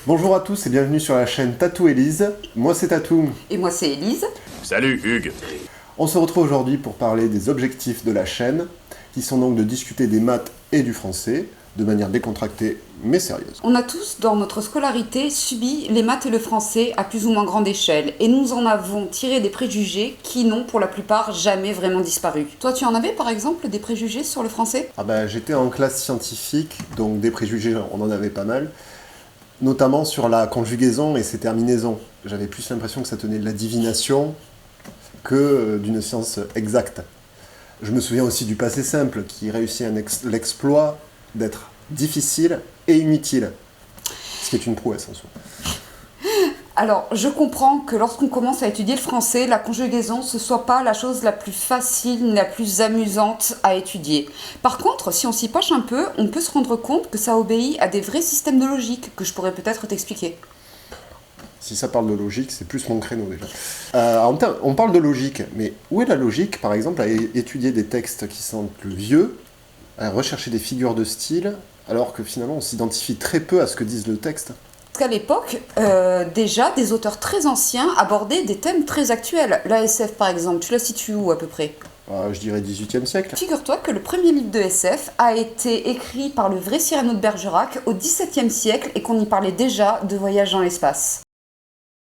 Bonjour à tous et bienvenue sur la chaîne Tatou Élise. Moi c'est Tatou. Et moi c'est Élise. Salut Hugues. On se retrouve aujourd'hui pour parler des objectifs de la chaîne, qui sont donc de discuter des maths et du français, de manière décontractée mais sérieuse. On a tous, dans notre scolarité, subi les maths et le français à plus ou moins grande échelle, et nous en avons tiré des préjugés qui n'ont pour la plupart jamais vraiment disparu. Toi tu en avais par exemple des préjugés sur le français ? J'étais en classe scientifique, donc des préjugés on en avait pas mal, notamment sur la conjugaison et ses terminaisons. J'avais plus l'impression que ça tenait de la divination que d'une science exacte. Je me souviens aussi du passé simple, qui réussit l'exploit d'être difficile et inutile, ce qui est une prouesse en soi. Alors, je comprends que lorsqu'on commence à étudier le français, la conjugaison, ce soit pas la chose la plus facile, la plus amusante à étudier. Par contre, si on s'y penche un peu, on peut se rendre compte que ça obéit à des vrais systèmes de logique que je pourrais peut-être t'expliquer. Si ça parle de logique, c'est plus mon créneau déjà. On parle de logique, mais où est la logique, par exemple, à étudier des textes qui sont plus vieux, à rechercher des figures de style, alors que finalement on s'identifie très peu à ce que disent le texte ? Parce qu'à l'époque, déjà, des auteurs très anciens abordaient des thèmes très actuels. La SF par exemple, tu la situes où à peu près ? Je dirais 18e siècle. Figure-toi que le premier livre de SF a été écrit par le vrai Cyrano de Bergerac au XVIIe siècle et qu'on y parlait déjà de voyage dans l'espace.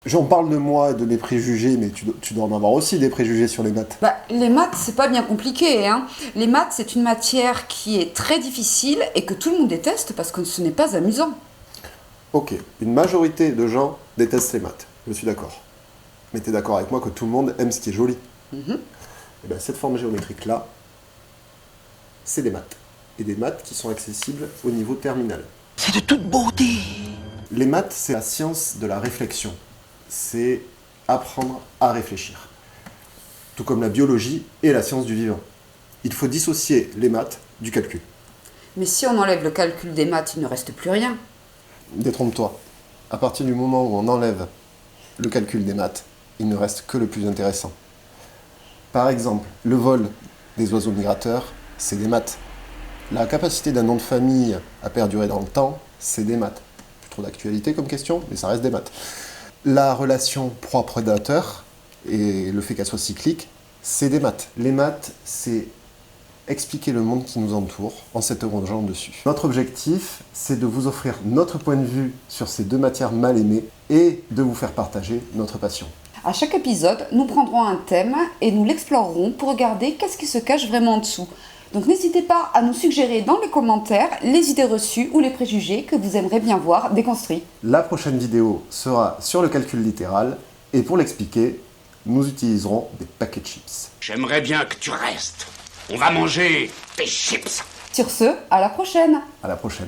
J'en parle de moi, de mes préjugés, mais tu dois en avoir aussi des préjugés sur les maths. Les maths, c'est pas bien compliqué, hein. Les maths, c'est une matière qui est très difficile et que tout le monde déteste parce que ce n'est pas amusant. Ok, une majorité de gens détestent les maths, je suis d'accord. Mais t'es d'accord avec moi que tout le monde aime ce qui est joli. Et bien cette forme géométrique-là, c'est des maths. Et des maths qui sont accessibles au niveau terminal. C'est de toute beauté. Les maths, c'est la science de la réflexion. C'est apprendre à réfléchir. Tout comme la biologie et la science du vivant. Il faut dissocier les maths du calcul. Mais si on enlève le calcul des maths, il ne reste plus rien. Détrompe-toi. À partir du moment où on enlève le calcul des maths, il ne reste que le plus intéressant. Par exemple, le vol des oiseaux migrateurs, c'est des maths. La capacité d'un nom de famille à perdurer dans le temps, c'est des maths. Plus trop d'actualité comme question, mais ça reste des maths. La relation proie-prédateur et le fait qu'elle soit cyclique, c'est des maths. Les maths, c'est expliquer le monde qui nous entoure en s'interrogeant dessus. Notre objectif, c'est de vous offrir notre point de vue sur ces deux matières mal aimées et de vous faire partager notre passion. À chaque épisode, nous prendrons un thème et nous l'explorerons pour regarder qu'est-ce qui se cache vraiment en dessous. Donc n'hésitez pas à nous suggérer dans les commentaires les idées reçues ou les préjugés que vous aimeriez bien voir déconstruits. La prochaine vidéo sera sur le calcul littéral et pour l'expliquer, nous utiliserons des paquets de chips. J'aimerais bien que tu restes. On va manger des chips. Sur ce, à la prochaine! À la prochaine.